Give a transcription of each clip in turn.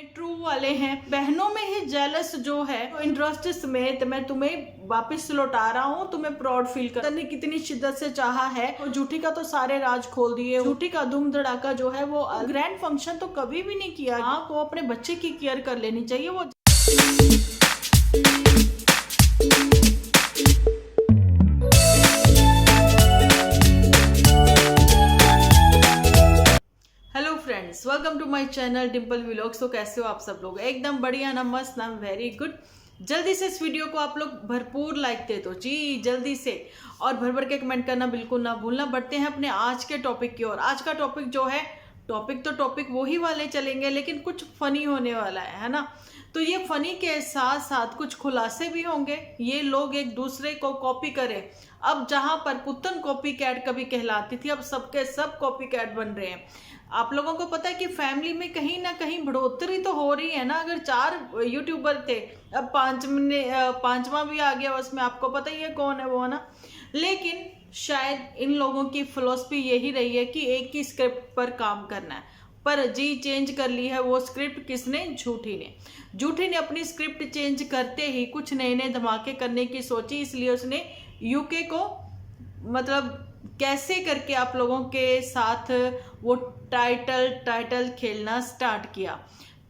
True वाले हैं, बहनों में ही जेलस जो है तो इंटरेस्ट समेत मैं तुम्हें वापस लौटा रहा हूँ, तुम्हें प्राउड फील कर कितनी शिद्दत से चाहा है। तो झूठी का तो सारे राज खोल दिए, झूठी का धूम धड़ाका जो है वो ग्रैंड फंक्शन तो कभी भी नहीं किया। माँ को अपने बच्चे की केयर कर लेनी चाहिए। वो friends, welcome to my channel Dimple vlogs. तो कैसे हो आप सब लोग? एकदम बढ़िया ना, मस्त ना, वेरी गुड। जल्दी से इस वीडियो को आप लोग भरपूर लाइक दे दो जी, जल्दी से, और भर भर के कमेंट करना बिल्कुल ना भूलना। बढ़ते हैं अपने आज के टॉपिक की ओर। आज का टॉपिक जो है, टॉपिक वही वाले चलेंगे लेकिन कुछ फनी होने वाला है ना। तो ये फनी के साथ साथ कुछ खुलासे भी होंगे। ये लोग एक दूसरे को कॉपी करें। अब जहां पर पुतन कॉपी कैट कभी कहलाती थी, अब सबके सब कॉपी कैट बन रहे हैं। आप लोगों को पता है कि फैमिली में कहीं ना कहीं बढ़ोतरी तो हो रही है ना। अगर 4 यूट्यूबर थे, अब 5वां भी आ गया उसमें, आपको पता ही है कौन है वो, है ना। लेकिन शायद इन लोगों की फिलॉसफी यही रही है कि एक ही स्क्रिप्ट पर काम करना है, पर जी चेंज कर ली है। वो स्क्रिप्ट किसने? झूठी ने अपनी स्क्रिप्ट चेंज करते ही कुछ नए नए धमाके करने की सोची। इसलिए उसने यूके को मतलब कैसे करके आप लोगों के साथ वो टाइटल खेलना स्टार्ट किया।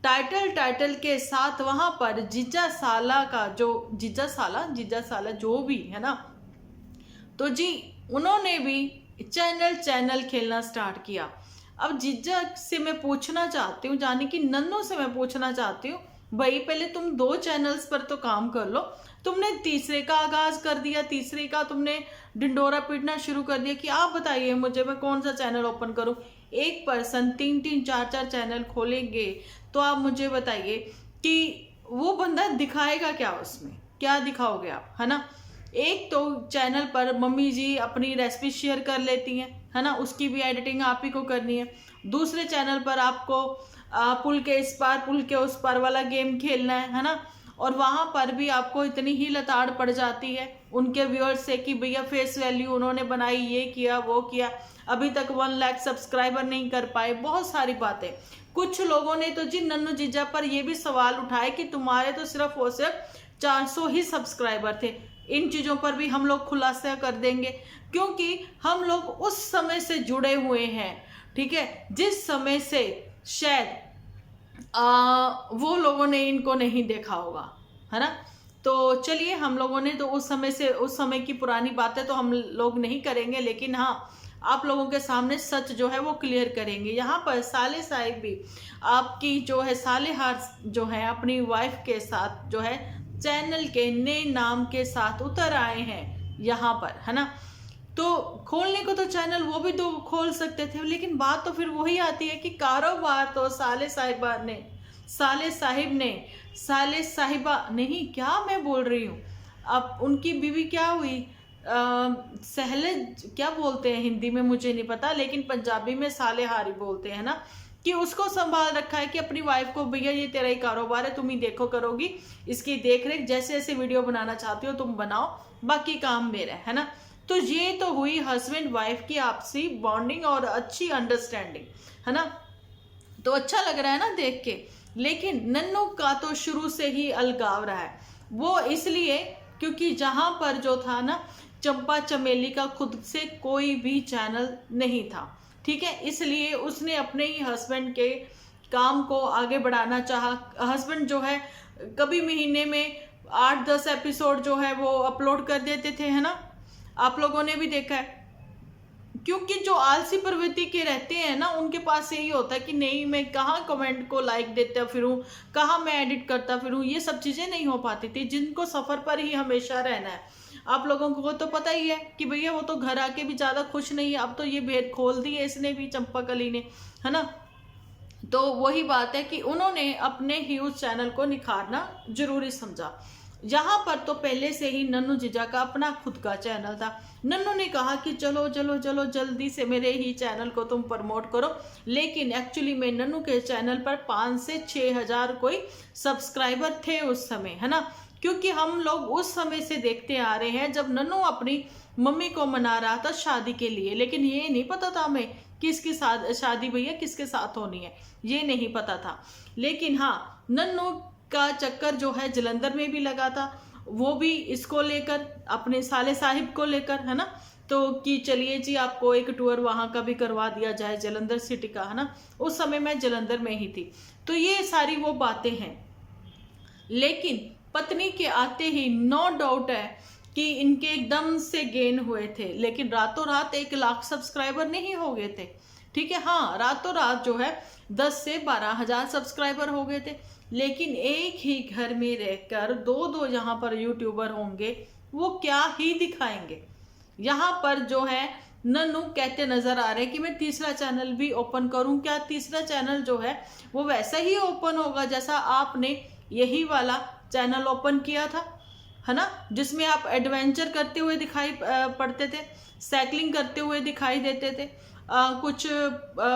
टाइटल के साथ वहां पर जीजा साला जो भी है ना, तो जी उन्होंने भी चैनल खेलना स्टार्ट किया। अब जीजा से मैं पूछना चाहती हूँ, जाने की नन्नू से मैं पूछना चाहती हूँ, भाई पहले तुम 2 चैनल्स पर तो काम कर लो। तुमने तीसरे का आगाज कर दिया, तीसरे का तुमने ढिंडोरा पीटना शुरू कर दिया कि आप बताइए मुझे, मैं कौन सा चैनल ओपन करूं। एक पर्सन 3-3 4-4 चैनल खोलेंगे तो आप मुझे बताइए कि वो बंदा दिखाएगा क्या, उसमें क्या दिखाओगे आप, है ना। एक तो चैनल पर मम्मी जी अपनी रेसिपी शेयर कर लेती हैं, है ना, उसकी भी एडिटिंग आप ही को करनी है। दूसरे चैनल पर आपको पुल के इस पार पुल के उस पार वाला गेम खेलना है ना। और वहां पर भी आपको इतनी ही लताड़ पड़ जाती है उनके व्यूअर्स से कि भैया फेस वैल्यू उन्होंने बनाई, ये किया वो किया, अभी तक 1 लाख सब्सक्राइबर नहीं कर पाए, बहुत सारी बातें। कुछ लोगों ने तो जी नन्नू जीजा पर ये भी सवाल उठाए कि तुम्हारे तो सिर्फ और सिर्फ 400 ही सब्सक्राइबर थे। इन चीजों पर भी हम लोग खुलासा कर देंगे, क्योंकि हम लोग उस समय से जुड़े हुए हैं, ठीक है, जिस समय से शायद वो लोगों ने इनको नहीं देखा होगा, है ना। तो चलिए, हम लोगों ने तो उस समय की पुरानी बातें तो हम लोग नहीं करेंगे, लेकिन हाँ, आप लोगों के सामने सच जो है वो क्लियर करेंगे। यहाँ पर साले साहिब भी आपकी जो है सालेहार जो है अपनी वाइफ के साथ जो है चैनल के नए नाम के साथ उतर आए हैं यहाँ पर, है ना। तो खोलने को तो चैनल वो भी तो खोल सकते थे, लेकिन बात तो फिर वही आती है कि कारोबार तो साले साहिबा नहीं, क्या मैं बोल रही हूँ। अब उनकी बीवी क्या हुई, सहलज क्या बोलते हैं हिंदी में मुझे नहीं पता, लेकिन पंजाबी में सालेहारी बोलते हैं ना, कि उसको संभाल रखा है कि अपनी वाइफ को, भैया ये तेरा ही कारोबार है, तुम ही देखो करोगी, इसकी देख रेख, जैसे जैसे वीडियो बनाना चाहती हो तुम बनाओ, बाकी काम मेरा है ना। तो ये तो हुई हस्बैंड वाइफ की आपसी बॉन्डिंग और अच्छी अंडरस्टैंडिंग, है ना। तो अच्छा लग रहा है ना देख के। लेकिन नन्नू का तो शुरू से ही अलगाव रहा है। वो इसलिए क्योंकि जहां पर जो था ना, चंपा चमेली का खुद से कोई भी चैनल नहीं था, ठीक है, इसलिए उसने अपने ही हस्बैंड के काम को आगे बढ़ाना चाहा। हस्बैंड जो है कभी महीने में 8-10 एपिसोड जो है वो अपलोड कर देते थे, है ना, आप लोगों ने भी देखा है। क्योंकि जो आलसी प्रवृत्ति के रहते हैं ना, उनके पास यही होता है कि नहीं, मैं कहाँ कमेंट को लाइक देता फिरूं, कहाँ मैं एडिट करता फिरूं, ये सब चीजें नहीं हो पाती थी। जिनको सफर पर ही हमेशा रहना है, आप लोगों को तो पता ही है कि भैया वो तो घर आके भी ज्यादा खुश नहीं है। अब तो ये भेद खोल दी है इसने भी, चंपा कली ने, है ना। तो वही बात है कि उन्होंने अपने ही उस चैनल को निखारना जरूरी समझा। यहाँ पर तो पहले से ही नन्नू जीजा का अपना खुद का चैनल था। नन्नू ने कहा कि चलो जल्दी से मेरे ही चैनल को तुम प्रमोट करो, लेकिन एक्चुअली में नन्नू के चैनल पर 5 से 6 हजार कोई सब्सक्राइबर थे उस समय, है ना। क्योंकि हम लोग उस समय से देखते आ रहे हैं जब नन्नू अपनी मम्मी को मना रहा था शादी के लिए, लेकिन ये नहीं पता था हमें किसकी शादी भैया किसके साथ होनी है, ये नहीं पता था। लेकिन हाँ, नन्नू का चक्कर जो है जलंधर में भी लगा था, वो भी इसको लेकर, अपने साले साहिब को लेकर, है ना। तो कि चलिए जी आपको एक टूर वहां का भी करवा दिया जाए जलंधर सिटी का, है ना। उस समय मैं जलंधर में ही थी। तो ये सारी वो बातें हैं। लेकिन पत्नी के आते ही नो डाउट है कि इनके एकदम से गेन हुए थे, लेकिन रातों रात 1 लाख सब्सक्राइबर नहीं हो गए थे। ठीक है, हाँ, रातों रात जो है 10 से 12 हजार सब्सक्राइबर हो गए थे। लेकिन एक ही घर में रहकर दो दो यहाँ पर यूट्यूबर होंगे, वो क्या ही दिखाएंगे। यहाँ पर जो है नन्नू कहते नजर आ रहे कि मैं तीसरा चैनल भी ओपन करूं। क्या तीसरा चैनल जो है वो वैसा ही ओपन होगा जैसा आपने यही वाला चैनल ओपन किया था, है ना, जिसमें आप एडवेंचर करते हुए दिखाई पड़ते थे, साइकिलिंग करते हुए दिखाई देते थे, कुछ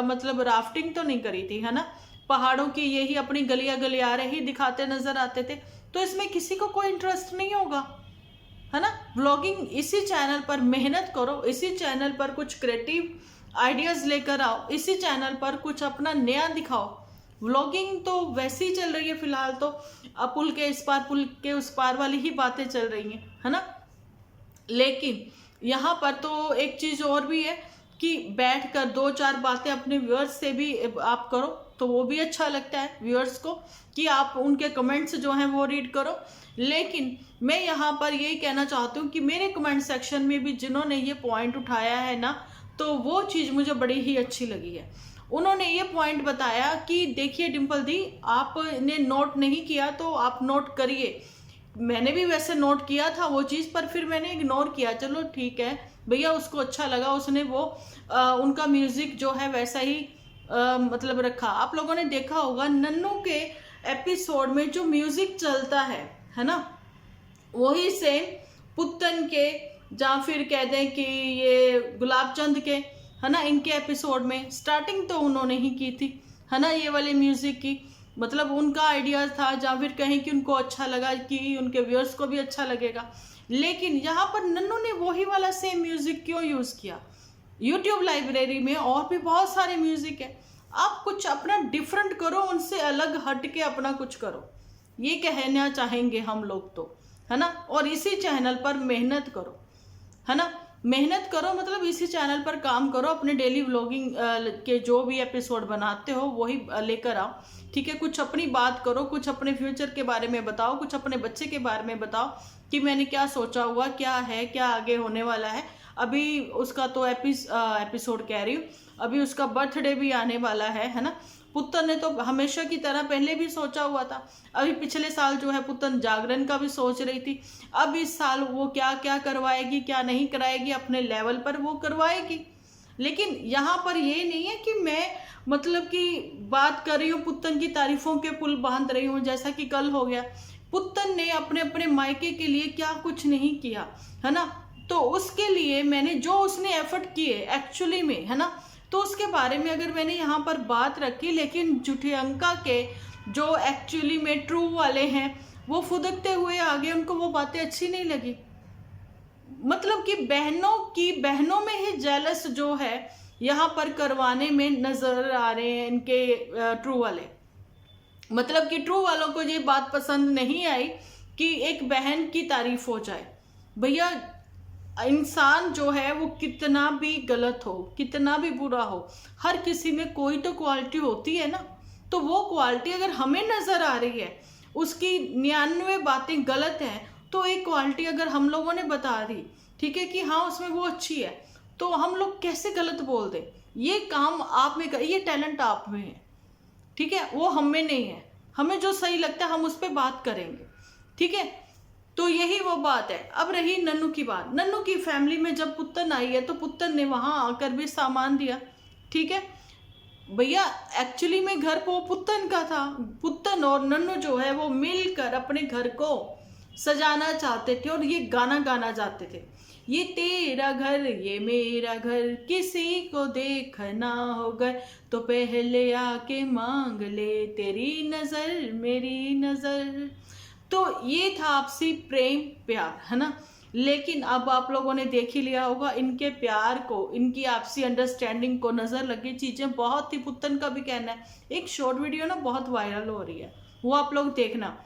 मतलब राफ्टिंग तो नहीं करी थी, है ना, पहाड़ों की यही अपनी गलियां गलियारे ही दिखाते नजर आते थे। तो इसमें किसी को कोई इंटरेस्ट नहीं होगा, है ना। व्लॉगिंग इसी चैनल पर मेहनत करो, इसी चैनल पर कुछ क्रिएटिव आइडियाज लेकर आओ, इसी चैनल पर कुछ अपना नया दिखाओ। व्लॉगिंग तो वैसे ही चल रही है फिलहाल, तो पुल के इस पार पुल के उस पार वाली ही बातें चल रही हैं, है ना। लेकिन यहाँ पर तो एक चीज और भी है कि बैठकर 2-4 बातें अपने व्यूअर्स से भी आप करो, तो वो भी अच्छा लगता है व्यूअर्स को कि आप उनके कमेंट्स जो हैं वो रीड करो। लेकिन मैं यहाँ पर यही कहना चाहती हूँ कि मेरे कमेंट सेक्शन में भी जिन्होंने ये पॉइंट उठाया है ना, तो वो चीज़ मुझे बड़ी ही अच्छी लगी है। उन्होंने ये पॉइंट बताया कि देखिए डिम्पल दी, आपने नोट नहीं किया तो आप नोट करिए। मैंने भी वैसे नोट किया था वो चीज़, पर फिर मैंने इग्नोर किया। चलो ठीक है भैया, उसको अच्छा लगा, उसने वो उनका म्यूजिक जो है वैसा ही मतलब रखा। आप लोगों ने देखा होगा नन्नू के एपिसोड में जो म्यूजिक चलता है ना, वही सेम पुत्तन के, या फिर कह दें कि ये गुलाब चंद के, है ना, इनके एपिसोड में स्टार्टिंग तो उन्होंने ही की थी, है ना, ये वाले म्यूजिक की। मतलब उनका आइडिया था, या फिर कहें कि उनको अच्छा लगा कि उनके व्यूअर्स को भी अच्छा लगेगा। लेकिन यहाँ पर नन्नू ने वही वाला सेम म्यूजिक क्यों यूज किया? यूट्यूब लाइब्रेरी में और भी बहुत सारे म्यूजिक है, आप कुछ अपना डिफरेंट करो, उनसे अलग हट के अपना कुछ करो, ये कहना चाहेंगे हम लोग तो, है ना। और इसी चैनल पर मेहनत करो, है ना, मेहनत करो, मतलब इसी चैनल पर काम करो, अपने डेली व्लॉगिंग के जो भी एपिसोड बनाते हो वही लेकर आओ। ठीक है, कुछ अपनी बात करो, कुछ अपने फ्यूचर के बारे में बताओ, कुछ अपने बच्चे के बारे में बताओ कि मैंने क्या सोचा हुआ, क्या है, क्या आगे होने वाला है। अभी उसका तो एपिसोड कह रही हूँ, अभी उसका बर्थडे भी आने वाला है ना। पुत्तन ने तो हमेशा की तरह पहले भी सोचा हुआ था। अभी पिछले साल जो है पुत्तन जागरण का भी सोच रही थी। अब इस साल वो क्या क्या करवाएगी, क्या नहीं कराएगी, अपने लेवल पर वो करवाएगी। लेकिन यहाँ पर ये नहीं है कि मैं मतलब कि बात कर रही हूँ पुत्तन की तारीफों के पुल बांध रही हूँ, जैसा कि कल हो गया। पुत्तन ने अपने अपने मायके के लिए क्या कुछ नहीं किया, है ना। तो उसके लिए मैंने जो उसने एफर्ट किए एक्चुअली में, है ना, तो उसके बारे में अगर मैंने यहाँ पर बात रखी। लेकिन झूठियंका के जो एक्चुअली में ट्रू वाले हैं वो फुदकते हुए आगे, उनको वो बातें अच्छी नहीं लगी। मतलब कि बहनों में ही जेलस जो है यहाँ पर करवाने में नजर आ रहे हैं इनके ट्रू वाले। मतलब कि ट्रू वालों को ये बात पसंद नहीं आई कि एक बहन की तारीफ हो जाए। भैया इंसान जो है वो कितना भी गलत हो, कितना भी बुरा हो, हर किसी में कोई तो क्वालिटी होती है ना। तो वो क्वालिटी अगर हमें नजर आ रही है, उसकी 99 बातें गलत हैं, तो एक क्वालिटी अगर हम लोगों ने बता दी, ठीक है, कि हाँ उसमें वो अच्छी है, तो हम लोग कैसे गलत बोल दें? ये काम आप में, ये टैलेंट आप में है, ठीक है, वो हम में नहीं है। हमें जो सही लगता है हम उस पर बात करेंगे, ठीक है। तो यही वो बात है। अब रही नन्नू की बात। नन्नू की फैमिली में जब पुत्तन आई है तो पुत्तन ने वहां आकर भी सामान दिया, ठीक है भैया। एक्चुअली में घर वो पुत्तन का था। पुत्तन और नन्नू जो है वो मिलकर अपने घर को सजाना चाहते थे और ये गाना गाना चाहते थे, ये तेरा घर ये मेरा घर, किसी को देखना हो गए तो पहले आके मांग ले, तेरी नजर मेरी नजर। तो ये था आपसी प्रेम प्यार, है ना। लेकिन अब आप लोगों ने देख ही लिया होगा इनके प्यार को, इनकी आपसी अंडरस्टैंडिंग को नजर लगी चीजें बहुत ही। पुतन का भी कहना है, एक शॉर्ट वीडियो ना बहुत वायरल हो रही है, वो आप लोग देखना।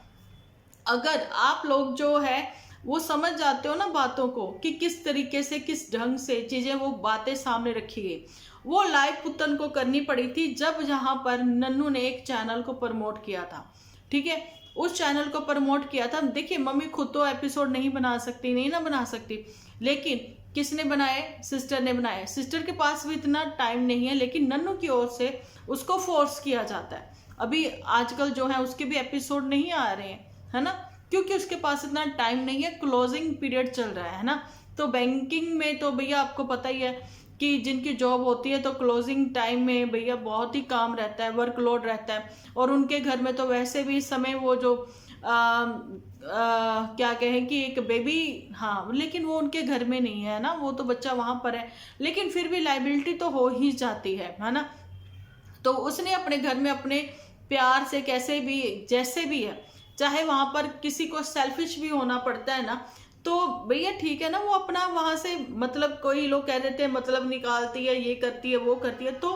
अगर आप लोग जो है वो समझ जाते हो ना बातों को कि किस तरीके से, किस ढंग से चीजें, वो बातें सामने रखी गई। वो लाइव पुतन को करनी पड़ी थी जब जहां पर नन्नू ने एक चैनल को प्रमोट किया था, ठीक है, उस चैनल को प्रमोट किया था। देखिए मम्मी खुद तो एपिसोड नहीं बना सकती, नहीं ना बना सकती, लेकिन किसने बनाए? सिस्टर ने बनाए। सिस्टर के पास भी इतना टाइम नहीं है, लेकिन नन्नू की ओर से उसको फोर्स किया जाता है। अभी आजकल जो है उसके भी एपिसोड नहीं आ रहे हैं, है ना, क्योंकि उसके पास इतना टाइम नहीं है, क्लोजिंग पीरियड चल रहा है ना। तो बैंकिंग में तो भैया आपको पता ही है कि जिनकी जॉब होती है तो क्लोजिंग टाइम में भैया बहुत ही काम रहता है, वर्कलोड रहता है। और उनके घर में तो वैसे भी इस समय वो जो क्या कहें कि एक बेबी, हाँ, लेकिन वो उनके घर में नहीं है ना, वो तो बच्चा वहां पर है, लेकिन फिर भी लाइबिलिटी तो हो ही जाती है ना। तो उसने अपने घर में अपने प्यार से कैसे भी, जैसे भी है, चाहे वहां पर किसी को सेल्फिश भी होना पड़ता है ना, तो भैया ठीक है ना, वो अपना वहां से मतलब, कोई लोग कह देते हैं मतलब निकालती है, ये करती है, वो करती है, तो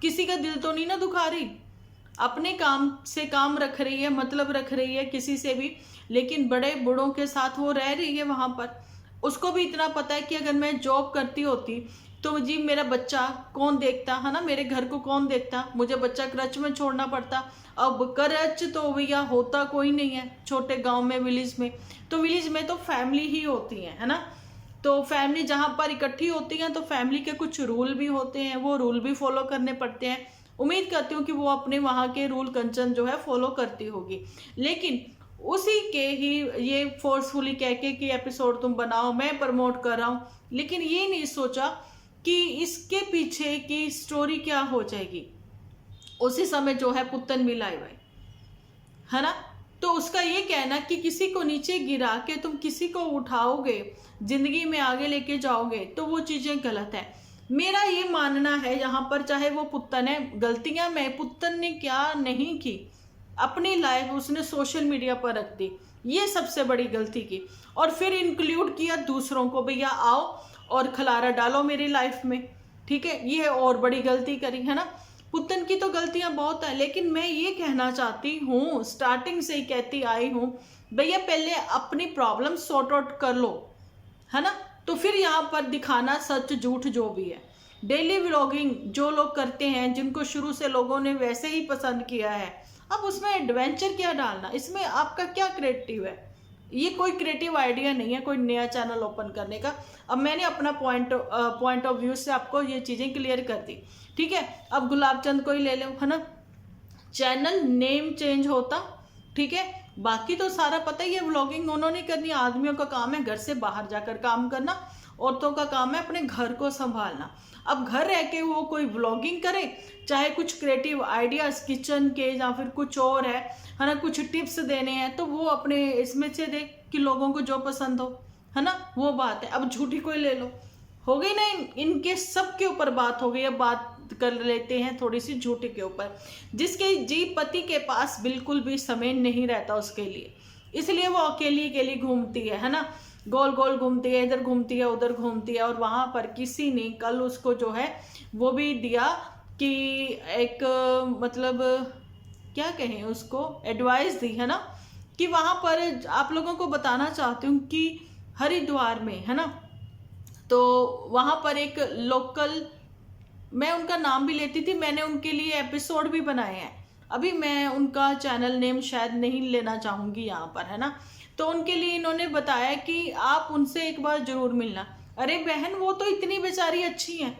किसी का दिल तो नहीं ना दुखा रही, अपने काम से काम रख रही है, मतलब रख रही है किसी से भी, लेकिन बड़े बूढ़ों के साथ वो रह रही है वहां पर। उसको भी इतना पता है कि अगर मैं जॉब करती होती तो जी मेरा बच्चा कौन देखता, है ना, मेरे घर को कौन देखता, मुझे बच्चा क्रच में छोड़ना पड़ता। अब क्रच तो भैया होता कोई नहीं है छोटे गांव में, विलेज में, तो विलेज में तो फैमिली ही होती है ना। तो फैमिली जहां पर इकट्ठी होती है तो फैमिली के कुछ रूल भी होते हैं, वो रूल भी फॉलो करने पड़ते हैं। उम्मीद करती हूँ कि वो अपने वहां के रूल कंचन जो है फॉलो करती होगी, लेकिन उसी के ही ये फोर्सफुली कह के कि एपिसोड तुम बनाओ, मैं प्रमोट कर रहा हूँ, लेकिन ये नहीं सोचा कि इसके पीछे की स्टोरी क्या हो जाएगी। उसी समय जो है पुतन भी लाइव है ना, तो उसका ये कहना कि किसी को नीचे गिरा के तुम किसी को उठाओगे, जिंदगी में आगे लेके जाओगे, तो वो चीजें गलत है। मेरा ये मानना है यहाँ पर, चाहे वो पुतन है, गलतियां में पुतन ने क्या नहीं की, अपनी लाइफ उसने सोशल मीडिया पर रख दी, ये सबसे बड़ी गलती की, और फिर इंक्लूड किया दूसरों को, भैया आओ और खलारा डालो मेरी लाइफ में, ठीक है, ये और बड़ी गलती करी है ना। पुतन की तो गलतियां बहुत है, लेकिन मैं ये कहना चाहती हूँ, स्टार्टिंग से ही कहती आई हूँ, भैया पहले अपनी प्रॉब्लम सॉर्ट आउट कर लो, है ना, तो फिर यहाँ पर दिखाना सच झूठ जो भी है। डेली व्लॉगिंग जो लोग करते हैं, जिनको शुरू से लोगों ने वैसे ही पसंद किया है, अब उसमें एडवेंचर क्या डालना, इसमें आपका क्या क्रिएटिव है? ये कोई क्रिएटिव आइडिया नहीं है कोई नया चैनल ओपन करने का। अब मैंने अपना पॉइंट ऑफ व्यू से आपको ये चीजें क्लियर कर दी, ठीक है। अब गुलाब चंद को ही ले लो, है ना, चैनल नेम चेंज होता, ठीक है, बाकी तो सारा पता ही है, व्लॉगिंग उन्होंने करनी, आदमियों का काम है घर से बाहर जाकर काम करना, औरतों का काम है अपने घर को संभालना। अब घर रह के वो कोई व्लॉगिंग करे, चाहे कुछ क्रिएटिव आइडियाज किचन के या फिर कुछ और है ना, कुछ टिप्स देने हैं, तो वो अपने इसमें से दे कि लोगों को जो पसंद हो, है ना, वो बात है। अब झूठी कोई ले लो, हो गई ना, इनके सब के ऊपर बात हो गई। अब बात कर लेते हैं थोड़ी सी झूठी के ऊपर, जिसके जी पति के पास बिल्कुल भी समय नहीं रहता उसके लिए, इसलिए वो अकेली अकेली घूमती है ना, गोल गोल घूमती है, इधर घूमती है, उधर घूमती है। और वहां पर किसी ने कल उसको जो है वो भी दिया कि एक मतलब क्या कहें उसको, एडवाइस दी, है ना, कि वहां पर आप लोगों को बताना चाहती हूँ कि हरिद्वार में, है ना, तो वहां पर एक लोकल, मैं उनका नाम भी लेती थी, मैंने उनके लिए एपिसोड भी बनाए हैं, अभी मैं उनका चैनल नेम शायद नहीं लेना चाहूंगी यहाँ पर, है ना। तो उनके लिए इन्होंने बताया कि आप उनसे एक बार जरूर मिलना। अरे बहन, वो तो इतनी बेचारी अच्छी हैं,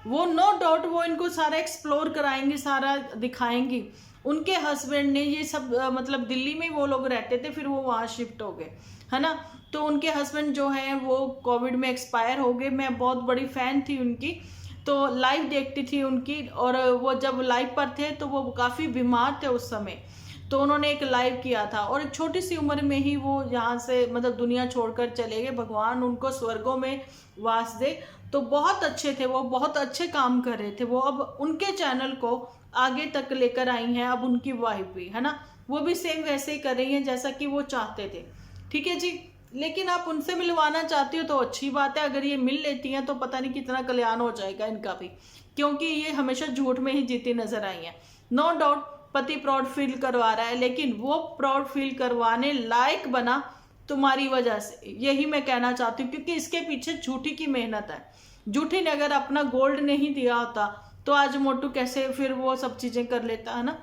वो नो डाउट वो इनको सारा एक्सप्लोर कराएंगी, सारा दिखाएंगी। उनके हस्बैंड ने ये सब मतलब दिल्ली में वो लोग रहते थे, फिर वो वहाँ शिफ्ट हो गए, है ना। तो उनके हस्बैंड जो है वो कोविड में एक्सपायर हो गए। मैं बहुत बड़ी फैन थी उनकी, तो लाइव देखती थी उनकी, और वो जब लाइव पर थे तो वो काफ़ी बीमार थे उस समय, तो उन्होंने एक लाइव किया था, और एक छोटी सी उम्र में ही वो यहाँ से मतलब दुनिया छोड़कर चले गए, भगवान उनको स्वर्गों में वास दे। तो बहुत अच्छे थे वो, बहुत अच्छे काम कर रहे थे वो। अब उनके चैनल को आगे तक लेकर आई हैं, अब उनकी वाइफ भी, है ना, वो भी सेम वैसे ही कर रही हैं जैसा कि वो चाहते थे, ठीक है जी। लेकिन आप उनसे मिलवाना चाहती हो तो अच्छी बात है, अगर ये मिल लेती हैं तो पता नहीं कितना कल्याण हो जाएगा इनका भी, क्योंकि ये हमेशा झूठ में ही जीती नजर आई हैं। नो डाउट पति प्राउड फील करवा रहा है, लेकिन वो प्राउड फील करवाने लायक बना तुम्हारी वजह से, यही मैं कहना चाहती हूँ, क्योंकि इसके पीछे झूठी की मेहनत है। झूठी ने अगर अपना गोल्ड नहीं दिया होता तो आज मोटू कैसे फिर वो सब चीजें कर लेता, है ना।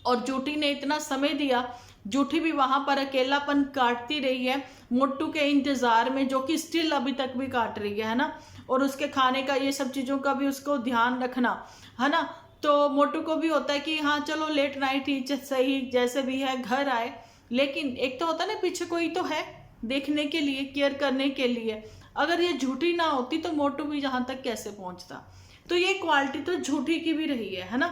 और झूठी ने इतना समय दिया, झूठी भी वहां पर अकेलापन काटती रही है मोटू के इंतजार में, जो कि स्टिल अभी तक भी काट रही है ना। और उसके खाने का ये सब चीजों का भी उसको ध्यान रखना, है ना। तो मोटू को भी होता है कि हाँ चलो लेट नाइट ही सही, जैसे भी है घर आए, लेकिन एक तो होता है ना पीछे कोई तो है देखने के लिए, केयर करने के लिए। अगर ये झूठी ना होती तो मोटू भी यहाँ तक कैसे पहुंचता। तो ये क्वालिटी तो झूठी की भी रही है ना।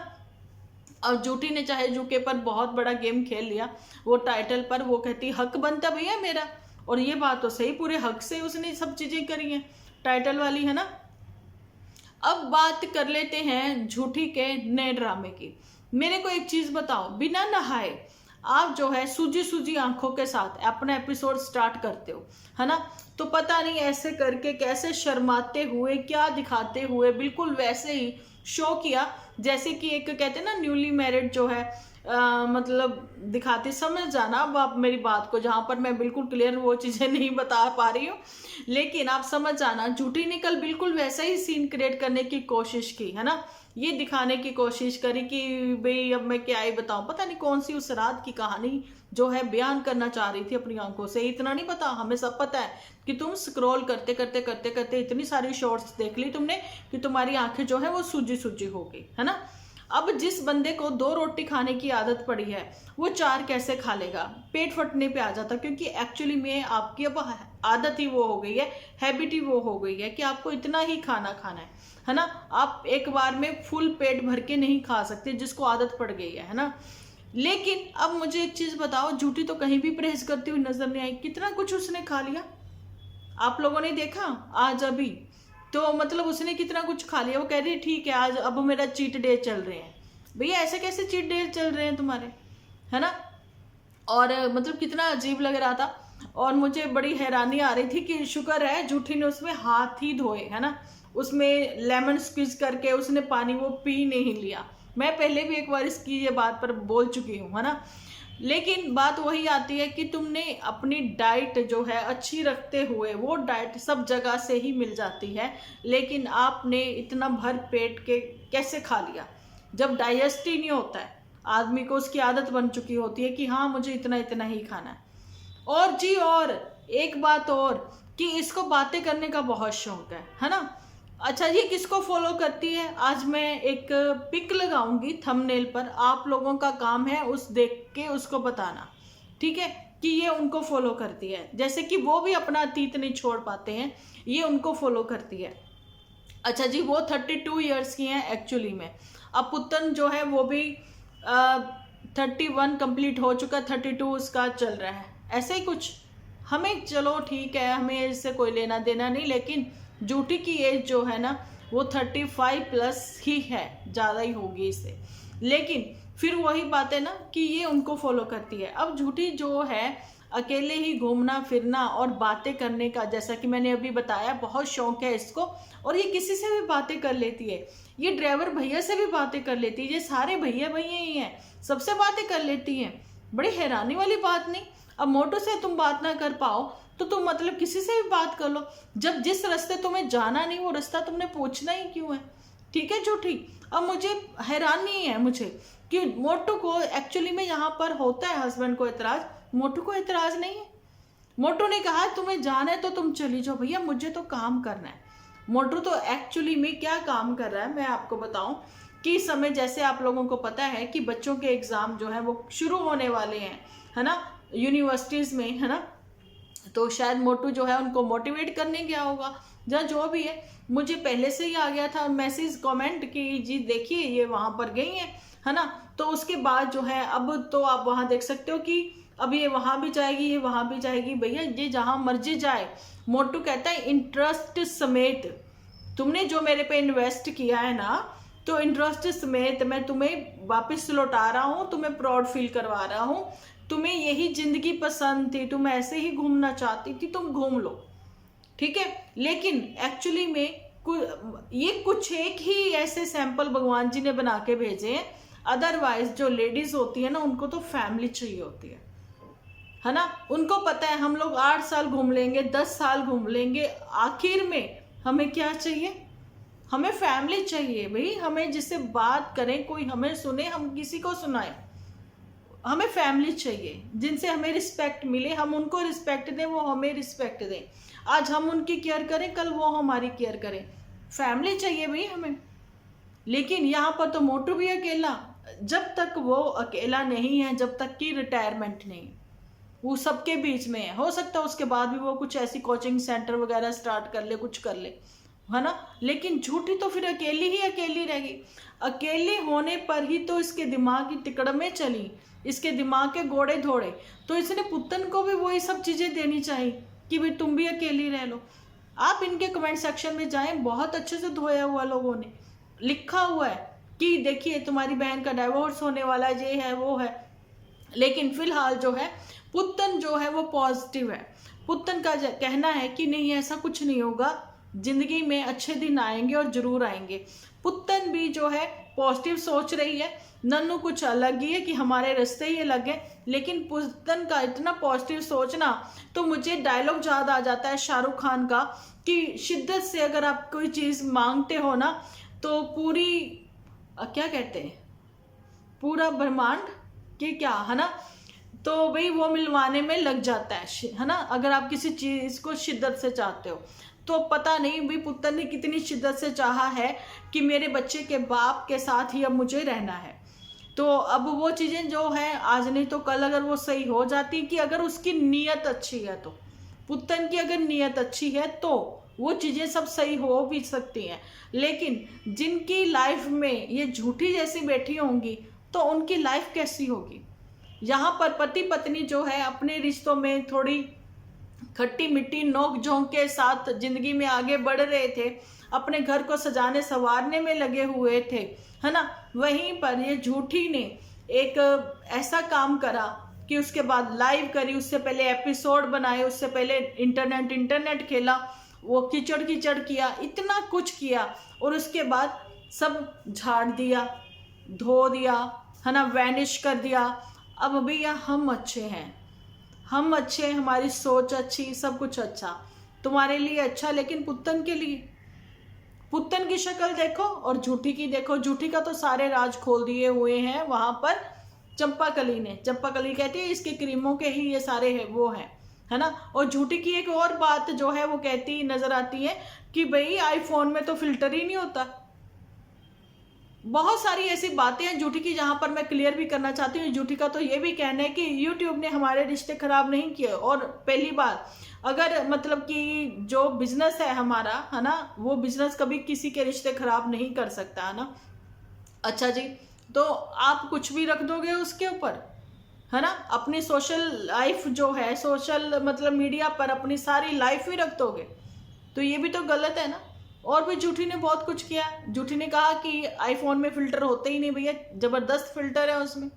अब झूठी ने चाहे झूठे पर बहुत बड़ा गेम खेल लिया, वो टाइटल पर, वो कहती हक बनता भैया मेरा, और ये बात तो सही, पूरे हक से उसने सब चीजें करी हैं टाइटल वाली, है ना। अब बात कर लेते हैं झूठी के नए ड्रामे की। मेरे को एक चीज बताओ, बिना नहाए आप जो है सूजी सूजी आंखों के साथ अपना एपिसोड स्टार्ट करते हो, है ना। तो पता नहीं ऐसे करके कैसे शर्माते हुए, क्या दिखाते हुए, बिल्कुल वैसे ही शो किया जैसे कि एक कहते हैं ना न्यूली मैरिड जो है मतलब दिखाते। समझ जाना अब आप मेरी बात को, जहां पर मैं बिल्कुल क्लियर वो चीजें नहीं बता पा रही हूँ, लेकिन आप समझ जाना। झूठी ने कल बिल्कुल वैसा ही सीन क्रिएट करने की कोशिश की, है ना। ये दिखाने की कोशिश करी कि भाई अब मैं क्या ही बताऊं, पता नहीं कौन सी उस रात की कहानी जो है बयान करना चाह रही थी अपनी आंखों से। इतना नहीं पता, हमें सब पता है कि तुम स्क्रॉल करते करते करते करते इतनी सारी शॉर्ट्स देख ली तुमने कि तुम्हारी आंखें जो है वो सूजी सूजी हो गई, है ना। अब जिस बंदे को 2 रोटी खाने की आदत पड़ी है वो 4 कैसे खा लेगा, पेट फटने पे आ जाता, क्योंकि एक्चुअली में आपकी अब आदत ही वो हो गई है, हैबिट ही वो हो गई है कि आपको इतना ही खाना खाना है ना। आप एक बार में फुल पेट भर के नहीं खा सकते, जिसको आदत पड़ गई है ना। लेकिन अब मुझे एक चीज बताओ, झूठी तो कहीं भी परहेज करती हुई नजर नहीं आई, कितना कुछ उसने खा लिया, आप लोगों ने देखा आज अभी। तो मतलब उसने कितना कुछ खा लिया, वो कह रही ठीक है आज अब मेरा चीट डे चल रहे हैं। भैया ऐसे कैसे चीट डे चल रहे हैं तुम्हारे, है ना। और मतलब कितना अजीब लग रहा था, और मुझे बड़ी हैरानी आ रही थी कि शुक्र है झूठी ने उसमें हाथ ही धोए, है ना। उसमें लेमन स्क्वीज करके उसने पानी वो पी नहीं लिया। मैं पहले भी एक बार इसकी ये बात पर बोल चुकी हूँ, है ना। लेकिन बात वही आती है कि तुमने अपनी डाइट जो है अच्छी रखते हुए, वो डाइट सब जगह से ही मिल जाती है, लेकिन आपने इतना भर पेट के कैसे खा लिया, जब डाइजेस्ट ही नहीं होता है आदमी को, उसकी आदत बन चुकी होती है कि हाँ मुझे इतना इतना ही खाना है। और जी और एक बात और, कि इसको बातें करने का बहुत शौक है ना। अच्छा ये किसको फॉलो करती है, आज मैं एक पिक लगाऊंगी थंबनेल पर, आप लोगों का काम है उस देख के उसको बताना, ठीक है, कि ये उनको फॉलो करती है। जैसे कि वो भी अपना अतीत नहीं छोड़ पाते हैं, ये उनको फॉलो करती है। अच्छा जी, वो 32 ईयर्स की हैं एक्चुअली में। अब पुतन जो है वो भी 31 कंप्लीट हो चुका, 32 उसका चल रहा है, ऐसे ही कुछ। हमें चलो ठीक है, हमें इससे कोई लेना देना नहीं, लेकिन झूठी की एज जो है ना वो 35 प्लस ही है, ज़्यादा ही होगी इससे। लेकिन फिर वही बात है ना कि ये उनको फॉलो करती है। अब झूठी जो है अकेले ही घूमना फिरना और बातें करने का, जैसा कि मैंने अभी बताया, बहुत शौक है इसको, और ये किसी से भी बातें कर लेती है। ये ड्राइवर भैया से भी बातें कर लेती है, ये सारे भैया भैया ही हैं, सबसे बातें कर लेती हैं। बड़ी हैरानी वाली बात नहीं। अब मोटो से तुम बात ना कर पाओ तो तुम मतलब किसी से भी बात कर लो, जब जिस रास्ते तुम्हें जाना नहीं वो रास्ता तुमने पूछना ही क्यों है, ठीक है झूठी। अब मुझे हैरानी है मुझे कि मोटू को एक्चुअली में यहाँ पर होता है हस्बैंड को एतराज, मोटू को एतराज नहीं है। मोटू ने कहा तुम्हें जाना है तो तुम चली जाओ भैया, मुझे तो काम करना है। मोटू तो एक्चुअली में क्या काम कर रहा है मैं आपको बताऊं कि इस समय जैसे आप लोगों को पता है कि बच्चों के एग्जाम जो है वो शुरू होने वाले हैं, है ना, यूनिवर्सिटीज में, है ना। तो शायद मोटू जो है उनको मोटिवेट करने गया होगा, या जो भी है। मुझे पहले से ही आ गया था मैसेज कमेंट कि जी देखिए ये वहां पर गई है ना। तो उसके बाद जो है अब तो आप वहां देख सकते हो कि अब ये वहां भी जाएगी, ये वहां भी जाएगी। भैया ये जहां मर्जी जाए, मोटू कहता है इंटरेस्ट समेत। तुमने जो मेरे पे इन्वेस्ट किया है ना, तो इंटरेस्ट समेत मैं तुम्हें वापस लौटा रहा हूँ, तुम्हें प्राउड फील करवा रहा हूँ, तुम्हें यही जिंदगी पसंद थी, तुम ऐसे ही घूमना चाहती थी, तुम घूम लो, ठीक है। लेकिन एक्चुअली में ये कुछ एक ही ऐसे सैंपल भगवान जी ने बना के भेजे हैं। अदरवाइज जो लेडीज होती है ना, उनको तो फैमिली चाहिए होती है ना। उनको पता है हम लोग 8 साल घूम लेंगे, 10 साल घूम लेंगे, आखिर में हमें क्या चाहिए? हमें फैमिली चाहिए भाई। हमें जिससे बात करें, कोई हमें सुने, हम किसी को सुनाए, हमें फैमिली चाहिए जिनसे हमें रिस्पेक्ट मिले, हम उनको रिस्पेक्ट दें, वो हमें रिस्पेक्ट दें। आज हम उनकी केयर करें, कल वो हमारी केयर करें। फैमिली चाहिए भाई हमें। लेकिन यहाँ पर तो मोटू भी अकेला, जब तक वो अकेला नहीं है, जब तक कि रिटायरमेंट नहीं, वो सबके बीच में है। हो सकता है उसके बाद भी वो कुछ ऐसी कोचिंग सेंटर वगैरह स्टार्ट कर ले, कुछ कर ले, है ना। लेकिन झूठी तो फिर अकेली ही अकेली रहेगी। अकेले होने पर ही तो इसके दिमाग की तिकड़में चली, इसके दिमाग के घोड़े धोड़े। तो इसने पुतन को भी वही सब चीजें देनी चाहिए कि भाई तुम भी अकेली रह लो। आप इनके कमेंट सेक्शन में जाएं, बहुत अच्छे से धोया हुआ लोगों ने लिखा हुआ है कि देखिए तुम्हारी बहन का डाइवोर्स होने वाला है, ये है वो है। लेकिन फिलहाल जो है पुतन जो है वो पॉजिटिव है। पुतन का कहना है कि नहीं, ऐसा कुछ नहीं होगा, जिंदगी में अच्छे दिन आएंगे और जरूर आएंगे। पुतन भी जो है पॉजिटिव सोच रही है। नन्नू कुछ अलग ही है कि हमारे रिश्ते ही अलग है। लेकिन पुतन का इतना पॉजिटिव सोचना, तो मुझे डायलॉग याद आ जाता है शाहरुख खान का कि शिद्दत से अगर आप कोई चीज मांगते हो ना, तो पूरी क्या कहते हैं, पूरा ब्रह्मांड के क्या, है ना, तो भाई वो मिलवाने में लग जाता है ना। अगर आप किसी चीज को शिद्दत से चाहते हो, तो पता नहीं भाई पुतन ने कितनी शिद्दत से चाहा है कि मेरे बच्चे के बाप के साथ ही अब मुझे रहना है। तो अब वो चीजें जो है आज नहीं तो कल अगर वो सही हो जाती, कि अगर उसकी नीयत अच्छी है, तो पुतन की अगर नीयत अच्छी है तो वो चीजें सब सही हो भी सकती हैं। लेकिन जिनकी लाइफ में ये झूठी जैसी बैठी होंगी, तो उनकी लाइफ कैसी होगी? यहाँ पर पति पत्नी जो है अपने रिश्तों में थोड़ी खट्टी मिट्टी नोक झोंक के साथ जिंदगी में आगे बढ़ रहे थे, अपने घर को सजाने संवारने में लगे हुए थे, है ना। वहीं पर ये झूठी ने एक ऐसा काम करा कि उसके बाद लाइव करी, उससे पहले एपिसोड बनाए, उससे पहले इंटरनेट खेला, वो कीचड़ कीचड़ किया, इतना कुछ किया, और उसके बाद सब झाड़ दिया, धो दिया, है ना, वैनिश कर दिया। अब भैया हम अच्छे हैं, हम अच्छे, हमारी सोच अच्छी, सब कुछ अच्छा, तुम्हारे लिए अच्छा, लेकिन पुतन के लिए, पुतन की शक्ल देखो और झूठी की देखो। झूठी का तो सारे राज खोल दिए हुए हैं वहां पर चंपाकली ने। चंपाकली कहती है इसके क्रीमों के ही ये सारे है, वो है ना। और झूठी की एक और बात जो है वो कहती नजर आती है कि भाई आईफोन में तो फिल्टर ही नहीं होता। बहुत सारी ऐसी बातें हैं झूठी की, जहां पर मैं क्लियर भी करना चाहती हूँ। झूठी का तो ये भी कहना है कि यूट्यूब ने हमारे रिश्ते खराब नहीं किए, और पहली बार अगर मतलब कि जो बिजनेस है हमारा, है ना, वो बिजनेस कभी किसी के रिश्ते खराब नहीं कर सकता, है ना। अच्छा जी, तो आप कुछ भी रख दोगे उसके ऊपर, है ना, अपनी सोशल लाइफ जो है, सोशल मतलब मीडिया पर अपनी सारी लाइफ ही रख दोगे, तो ये भी तो गलत है ना। और भी झूठी ने बहुत कुछ किया। झूठी ने कहा कि आईफोन में फिल्टर होते ही नहीं भैया, जबरदस्त फिल्टर है उसमें।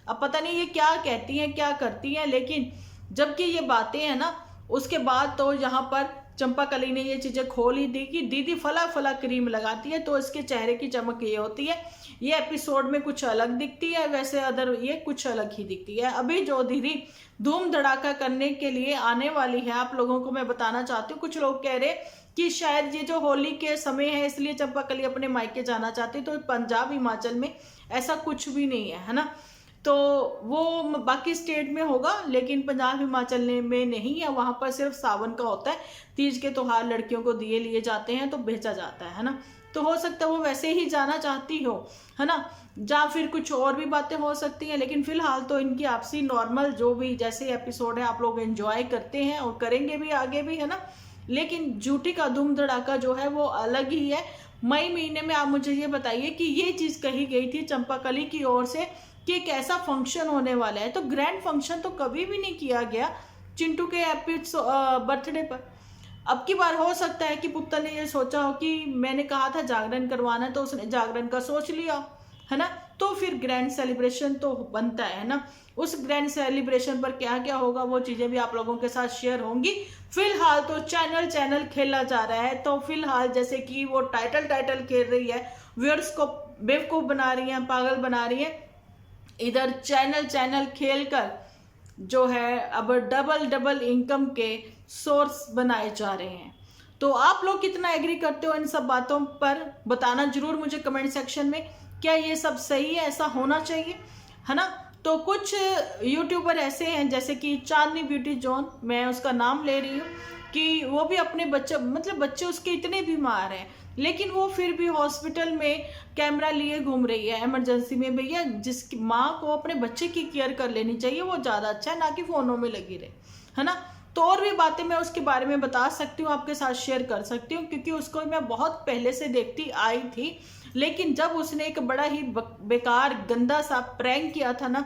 अब पता नहीं ये क्या कहती हैं क्या करती हैं, लेकिन जबकि ये बातें हैं ना, उसके बाद तो यहाँ पर चंपाकली ने ये चीजें खोल ही दी कि दीदी फला फला क्रीम लगाती है तो इसके चेहरे की चमक ये होती है, ये एपिसोड में कुछ अलग दिखती है, वैसे अदर ये कुछ अलग ही दिखती है। अभी जो दीदी धूम धड़ाका करने के लिए आने वाली है, आप लोगों को मैं बताना चाहती हूँ। कुछ लोग कह रहे कि शायद ये जो होली के समय है इसलिए चंपाकली अपने मायके जाना चाहती, तो पंजाब हिमाचल में ऐसा कुछ भी नहीं है ना। तो वो बाकी स्टेट में होगा, लेकिन पंजाब हिमाचल में नहीं है। वहां पर सिर्फ सावन का होता है, तीज के त्योहार लड़कियों को दिए लिए जाते हैं तो भेजा जाता है ना। तो हो सकता है वो वैसे ही जाना चाहती हो, है ना, या फिर कुछ और भी बातें हो सकती हैं। लेकिन फिलहाल तो इनकी आपसी नॉर्मल जो भी जैसे एपिसोड है आप लोग एंजॉय करते हैं और करेंगे भी आगे भी, है ना। लेकिन झूठी का धूम धड़ाका जो है वो अलग ही है। मई महीने में आप मुझे ये बताइए कि ये चीज कही गई थी चंपाकली की ओर से कि एक ऐसा फंक्शन होने वाला है, तो ग्रैंड फंक्शन तो कभी भी नहीं किया गया चिंटू के बर्थडे पर। अब की बार हो सकता है कि पुत्र ने ये सोचा हो कि मैंने कहा था जागरण करवाना, तो उसने जागरण का सोच लिया, है ना। तो फिर ग्रैंड सेलिब्रेशन तो बनता है ना। उस ग्रैंड सेलिब्रेशन पर क्या क्या होगा वो चीज़ें भी आप लोगों के साथ शेयर होंगी। फिलहाल तो चैनल खेला जा रहा है, तो फिलहाल जैसे कि वो टाइटल खेल रही है, व्यूअर्स को बेवकूफ़ बना रही है, पागल बना रही है, इधर चैनल खेल कर जो है अब डबल इनकम के सोर्स बनाए जा रहे हैं। तो आप लोग कितना एग्री करते हो इन सब बातों पर, बताना जरूर मुझे कमेंट सेक्शन में। क्या ये सब सही है, ऐसा होना चाहिए, है ना। तो कुछ यूट्यूबर ऐसे हैं जैसे कि चांदनी ब्यूटी जोन, मैं उसका नाम ले रही हूँ, कि वो भी अपने बच्चे, मतलब बच्चे उसके इतने बीमार हैं, लेकिन वो फिर भी हॉस्पिटल में कैमरा लिए घूम रही है इमरजेंसी में। भैया, जिसकी माँ को अपने बच्चे की केयर कर लेनी चाहिए, वो ज़्यादा अच्छा है, ना कि फ़ोनों में लगी रहे, है ना। तो और भी बातें मैं उसके बारे में बता सकती हूँ, आपके साथ शेयर कर सकती हूँ, क्योंकि उसको मैं बहुत पहले से देखती आई थी। लेकिन जब उसने एक बड़ा ही बेकार गंदा सा प्रैंक किया था ना,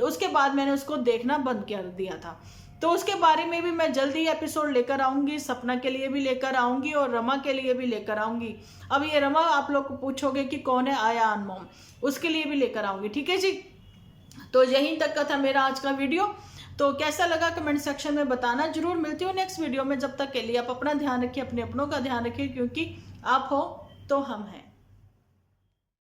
उसके बाद मैंने उसको देखना बंद कर दिया था। तो उसके बारे में भी मैं जल्दी एपिसोड लेकर आऊंगी, सपना के लिए भी लेकर आऊंगी और रमा के लिए भी लेकर आऊंगी। अब ये रमा आप लोग को पूछोगे कि कौन है आया अनमोम, उसके लिए भी लेकर आऊंगी, ठीक है जी। तो यहीं तक का था मेरा आज का वीडियो। तो कैसा लगा कमेंट सेक्शन में बताना जरूर। मिलती हूँ नेक्स्ट वीडियो में, जब तक के लिए आप अपना ध्यान रखिए, अपने अपनों का ध्यान रखिए, क्योंकि आप हो तो हम हैं।